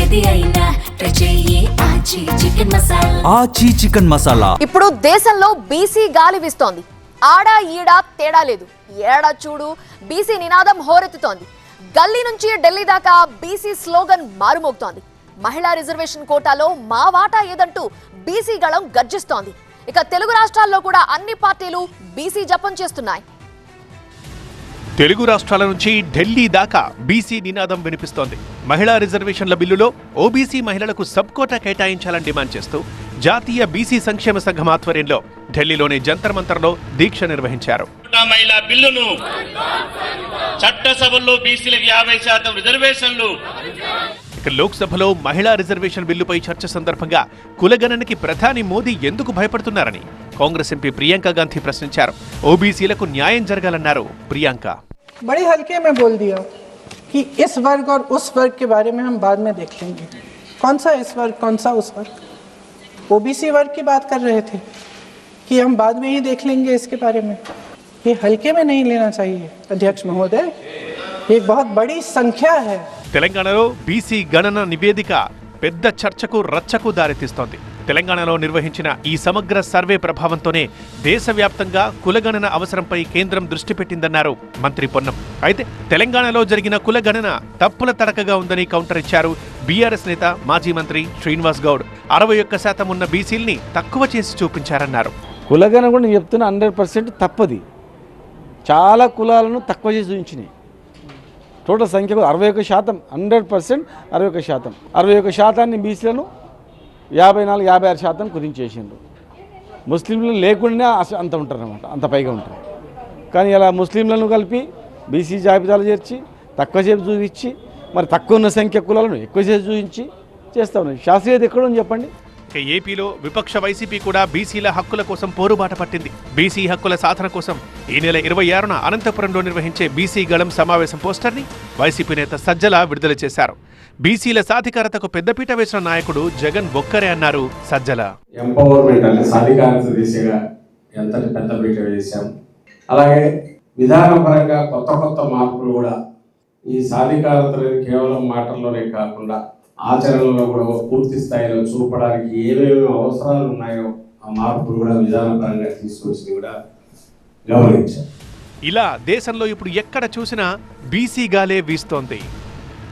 ఏది అయినా ట్రై చెయ్యి ఆచి చికెన్ మసాలా. ఆచి చికెన్ మసాలా. ఇప్పుడు దేశంలో బీసీ గాలి వీస్తోంది. ఆడా ఈడా తేడా లేదు. ఏడా చూడు బీసీ నినాదం హోరెత్తుతోంది. గల్లీ నుంచి ఢిల్లీ దాకా బీసీ స్లోగన్ మారుమోగుతోంది. మహిళా రిజర్వేషన్ కోటాలో మా వాటా ఏదంటూ బీసీ గళం గర్జిస్తోంది. ఇక తెలుగు రాష్ట్రాల్లో కూడా అన్ని పార్టీలు బీసీ జపం చేస్తున్నాయి. తెలుగు రాష్ట్రాల నుంచి ఢిల్లీ దాకా బీసీ నినాదం వినిపిస్తోంది. మహిళా రిజర్వేషన్ల బిల్లులో ఓబీసీ మహిళలకు సబ్ కోటా కేటాయించాలని డిమాండ్ చేస్తూ జాతీయ బీసీ సంక్షేమ సంఘం ఆధ్వర్యంలో ఢిల్లీలోని జంతర్ మంతర్లో దీక్ష నిర్వహించారు. మహిళా బిల్లును చట్టసభల్లో బీసీలకు 50% రిజర్వేషన్లు. లోక్సభలో మహిళా రిజర్వేషన్ బిల్లుపై చర్చ సందర్భంగా కులగణనకి ప్రధాని మోదీ ఎందుకు భయపడుతున్నారని కాంగ్రెస్ ఎంపీ ప్రియాంక గాంధీ ప్రశ్నించారు. ఓబీసీలకు న్యాయం జరగాలన్నారు ప్రియాంక. बड़े हल्के में बोल दिया कि इस वर्ग और उस वर्ग के बारे में हम बाद में देख लेंगे. कौन सा इस वर्ग कौन सा उस वर्ग? ओबीसी वर्ग की बात कर रहे थे कि हम बाद में ही देख लेंगे इसके बारे में. ये हल्के में नहीं लेना चाहिए अध्यक्ष महोदय. ये बहुत बड़ी संख्या है. తెలంగాణలో బీసీ గణన నివేదిక పెద్ద చర్చకు రచ్చకు దారితీస్తోంది. తెలంగాణలో నిర్వహించిన ఈ సమగ్ర సర్వే ప్రభావంతోనే దేశవ్యాప్తంగా కులగణన అవసరంపై కేంద్రం దృష్టి పెట్టిందన్నారు మంత్రి పొన్నం. అయితే తెలంగాణలో జరిగిన కులగణన తప్పుల తడకగా ఉందని కౌంటర్ ఇచ్చారు బీఆర్ఎస్ నేత మాజీ మంత్రి శ్రీనివాస్ గౌడ్. 61% ఉన్న బీసీల్ని తక్కువ చేసి చూపించారన్నారు. కులగణన కూడా నేను చెప్తున్నా 100% తప్పది. చాలా కులాలను తక్కువ చేసి చూపించినాయి. టోటల్ సంఖ్యకు 61%, 100% 61%. 61% బీసీలను 54, 56% కుదించేసిండ్రు. ముస్లింలు లేకుండా అంత ఉంటారు అన్నమాట, అంత పైగా ఉంటారు. కానీ ఇలా ముస్లింలను కలిపి బీసీ జాబితాలు చేర్చి తక్కువ చేసి చూపించి మరి తక్కువ ఉన్న సంఖ్య కులాలను ఎక్కువ చేసి చూపించి చేస్తూ ఉన్నాయి. శాస్త్రీయత ఎక్కడ ఉంది చెప్పండి. ఏపీలో విపక్ష వైసీపీ కూడా బీసీల హక్కుల కోసం పోరుబాట పట్టింది. బీసీ హక్కుల సాధన కోసం ఈ నెల 26న అనంతపురంలో నిర్వహించే బీసీ గళం సమావేశం పోస్టర్ని వైసీపీ నేత సజ్జల విడుదల చేశారు. బీసీల సాధికారతకు పెద్దపీట వేసిన నాయకుడు జగన్ ఒక్కరే అన్నారు సజ్జల. ఎంపవర్మెంట్ అంటే సాధికారత దిశగా ఎంత పెద్దపీట వేశాం. అలాగే విధానపరంగా కొత్త కొత్త మార్పులు కూడా ఈ సాధికారతను కేవలం మాటల్లోనే కాకుండా ఆచరణలో కూడా పూర్తి స్థాయిలో చూపడానికి ఏమేమి అవసరాలు ఉన్నాయో ఆ మార్పులు కూడా విధానపరంగా తీసుకొచ్చి కూడా గమనించాం. ఇలా దేశంలో ఇప్పుడు ఎక్కడ చూసినా బీసీ గాలే వీస్తోంది.